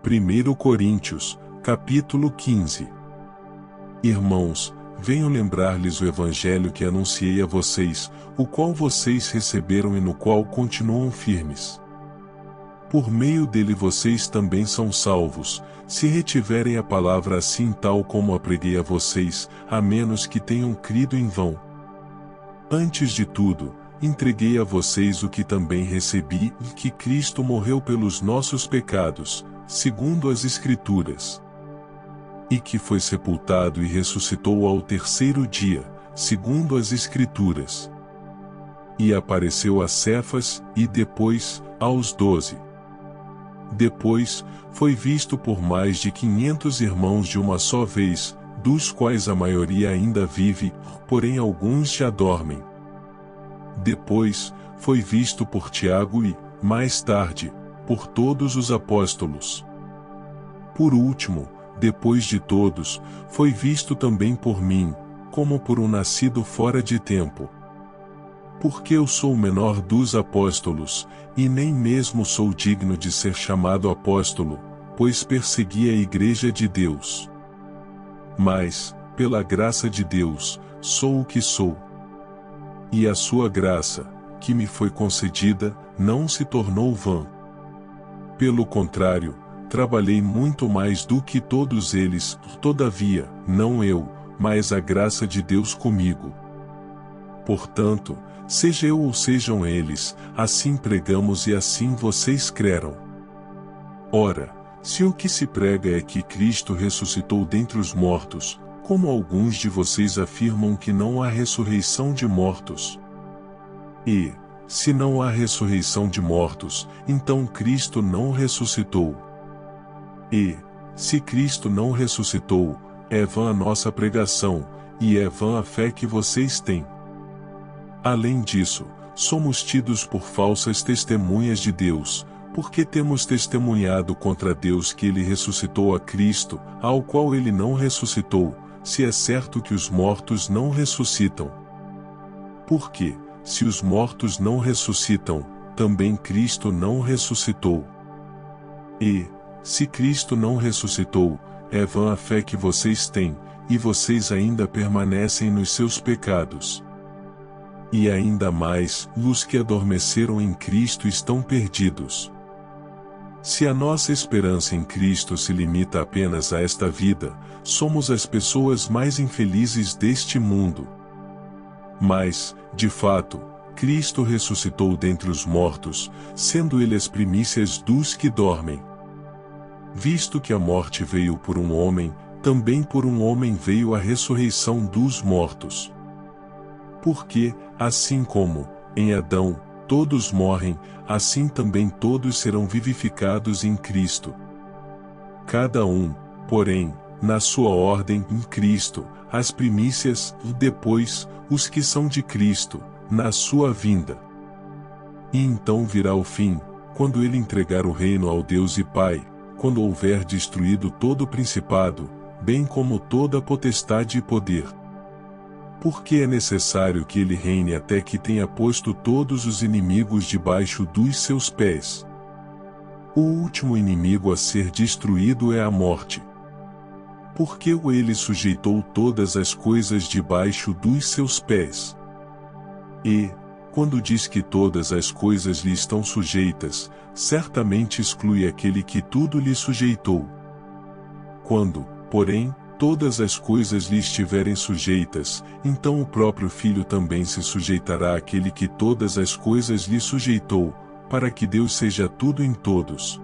1 Coríntios, capítulo 15. Irmãos, venho lembrar-lhes o evangelho que anunciei a vocês, o qual vocês receberam e no qual continuam firmes. Por meio dele vocês também são salvos, se retiverem a palavra assim tal como a preguei a vocês, a menos que tenham crido em vão. Antes de tudo, entreguei a vocês o que também recebi, que Cristo morreu pelos nossos pecados, segundo as Escrituras. E que foi sepultado e ressuscitou ao terceiro dia, segundo as Escrituras. E apareceu a Cefas, e depois, aos 12. Depois, foi visto por mais de 500 irmãos de uma só vez, dos quais a maioria ainda vive, porém alguns já dormem. Depois, foi visto por Tiago e, mais tarde, por todos os apóstolos. Por último, depois de todos, foi visto também por mim, como por um nascido fora de tempo. Porque eu sou o menor dos apóstolos, e nem mesmo sou digno de ser chamado apóstolo, pois persegui a igreja de Deus. Mas, pela graça de Deus, sou o que sou. E a sua graça, que me foi concedida, não se tornou vã. Pelo contrário, trabalhei muito mais do que todos eles, todavia, não eu, mas a graça de Deus comigo. Portanto, seja eu ou sejam eles, assim pregamos e assim vocês creram. Ora, se o que se prega é que Cristo ressuscitou dentre os mortos, como alguns de vocês afirmam que não há ressurreição de mortos? E, se não há ressurreição de mortos, então Cristo não ressuscitou. E, se Cristo não ressuscitou, é vã a nossa pregação, e é vã a fé que vocês têm. Além disso, somos tidos por falsas testemunhas de Deus, porque temos testemunhado contra Deus que ele ressuscitou a Cristo, ao qual ele não ressuscitou, se é certo que os mortos não ressuscitam. Porque, se os mortos não ressuscitam, também Cristo não ressuscitou. E, se Cristo não ressuscitou, é vã a fé que vocês têm, e vocês ainda permanecem nos seus pecados. E ainda mais, os que adormeceram em Cristo estão perdidos. Se a nossa esperança em Cristo se limita apenas a esta vida, somos as pessoas mais infelizes deste mundo. Mas, de fato, Cristo ressuscitou dentre os mortos, sendo ele as primícias dos que dormem. Visto que a morte veio por um homem, também por um homem veio a ressurreição dos mortos. Porque, assim como, em Adão, todos morrem, assim também todos serão vivificados em Cristo. Cada um, porém, na sua ordem em Cristo, as primícias, e depois, os que são de Cristo, na sua vinda. E então virá o fim, quando ele entregar o reino ao Deus e Pai, quando houver destruído todo o principado, bem como toda a potestade e poder. Porque é necessário que ele reine até que tenha posto todos os inimigos debaixo dos seus pés. O último inimigo a ser destruído é a morte. Porque ele sujeitou todas as coisas debaixo dos seus pés. E, quando diz que todas as coisas lhe estão sujeitas, certamente exclui aquele que tudo lhe sujeitou. Quando, porém, todas as coisas lhe estiverem sujeitas, então o próprio Filho também se sujeitará àquele que todas as coisas lhe sujeitou, para que Deus seja tudo em todos.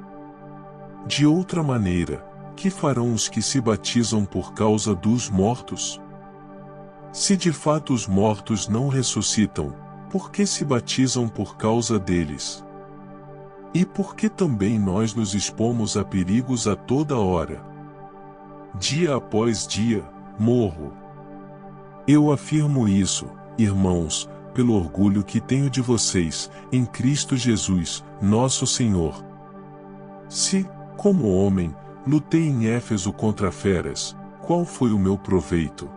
De outra maneira, que farão os que se batizam por causa dos mortos? Se de fato os mortos não ressuscitam, por que se batizam por causa deles? E por que também nós nos expomos a perigos a toda hora? Dia após dia, morro. Eu afirmo isso, irmãos, pelo orgulho que tenho de vocês, em Cristo Jesus, nosso Senhor. Se, como homem, lutei em Éfeso contra feras, qual foi o meu proveito?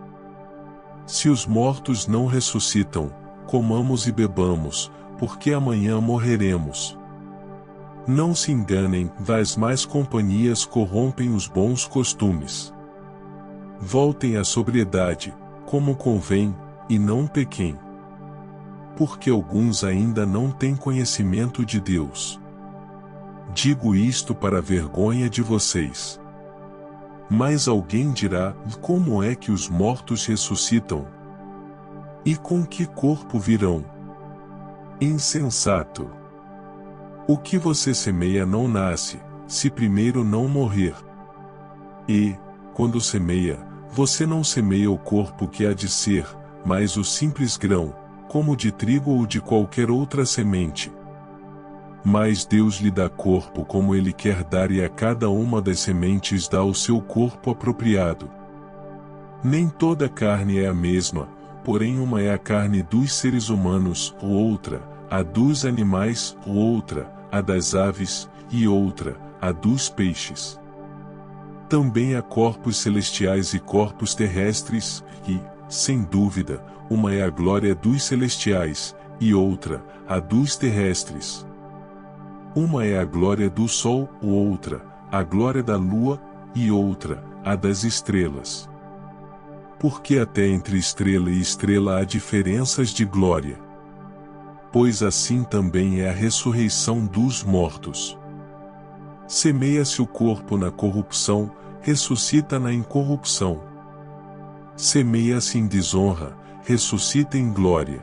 Se os mortos não ressuscitam, comamos e bebamos, porque amanhã morreremos. Não se enganem, as más companhias corrompem os bons costumes. Voltem à sobriedade, como convém, e não pequem. Porque alguns ainda não têm conhecimento de Deus. Digo isto para a vergonha de vocês. Mas alguém dirá: como é que os mortos ressuscitam? E com que corpo virão? Insensato! O que você semeia não nasce, se primeiro não morrer. E, quando semeia, você não semeia o corpo que há de ser, mas o simples grão, como de trigo ou de qualquer outra semente. Mas Deus lhe dá corpo como Ele quer dar, e a cada uma das sementes dá o seu corpo apropriado. Nem toda carne é a mesma, porém uma é a carne dos seres humanos, outra, a dos animais, outra, a das aves, e outra, a dos peixes. Também há corpos celestiais e corpos terrestres, e, sem dúvida, uma é a glória dos celestiais, e outra, a dos terrestres. Uma é a glória do sol, outra, a glória da lua, e outra, a das estrelas. Porque até entre estrela e estrela há diferenças de glória. Pois assim também é a ressurreição dos mortos. Semeia-se o corpo na corrupção, ressuscita na incorrupção. Semeia-se em desonra, ressuscita em glória.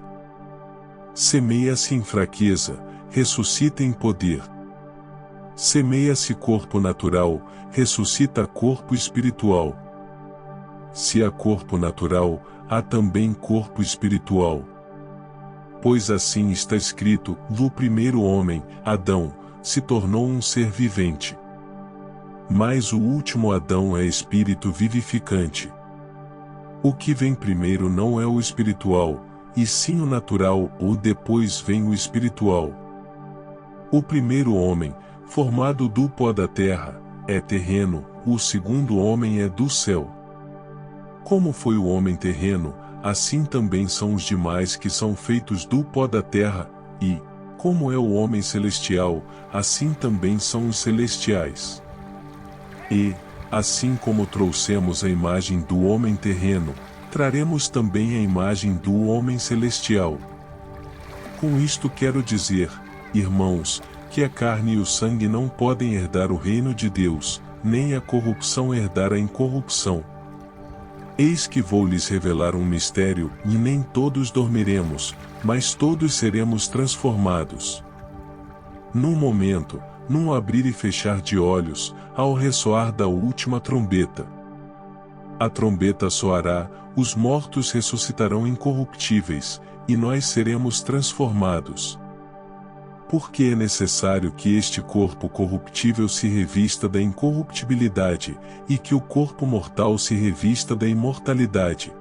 Semeia-se em fraqueza, ressuscita em poder. Semeia-se corpo natural, ressuscita corpo espiritual. Se há corpo natural, há também corpo espiritual. Pois assim está escrito: o primeiro homem, Adão, se tornou um ser vivente. Mas o último Adão é espírito vivificante. O que vem primeiro não é o espiritual, e sim o natural, ou depois vem o espiritual. O primeiro homem, formado do pó da terra, é terreno, o segundo homem é do céu. Como foi o homem terreno, assim também são os demais que são feitos do pó da terra, e, como é o homem celestial, assim também são os celestiais. E, assim como trouxemos a imagem do homem terreno, traremos também a imagem do homem celestial. Com isto quero dizer, irmãos, que a carne e o sangue não podem herdar o reino de Deus, nem a corrupção herdar a incorrupção. Eis que vou lhes revelar um mistério, e nem todos dormiremos, mas todos seremos transformados. Num momento, num abrir e fechar de olhos, ao ressoar da última trombeta. A trombeta soará, os mortos ressuscitarão incorruptíveis, e nós seremos transformados. Porque é necessário que este corpo corruptível se revista da incorruptibilidade, e que o corpo mortal se revista da imortalidade.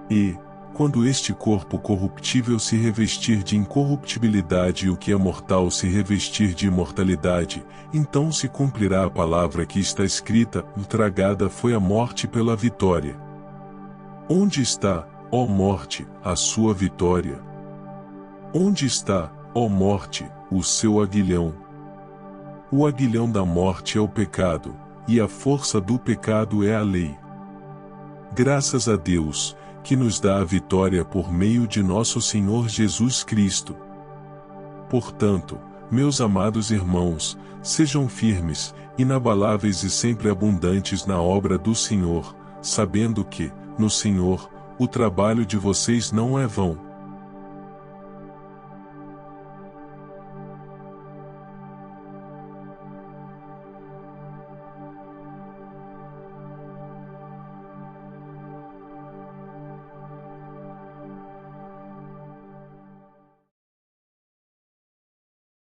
E, quando este corpo corruptível se revestir de incorruptibilidade e o que é mortal se revestir de imortalidade, então se cumprirá a palavra que está escrita: tragada foi a morte pela vitória. Onde está, ó morte, a sua vitória? Onde está, ó morte, o seu aguilhão? O aguilhão da morte é o pecado, e a força do pecado é a lei. Graças a Deus, que nos dá a vitória por meio de nosso Senhor Jesus Cristo. Portanto, meus amados irmãos, sejam firmes, inabaláveis e sempre abundantes na obra do Senhor, sabendo que, no Senhor, o trabalho de vocês não é vão.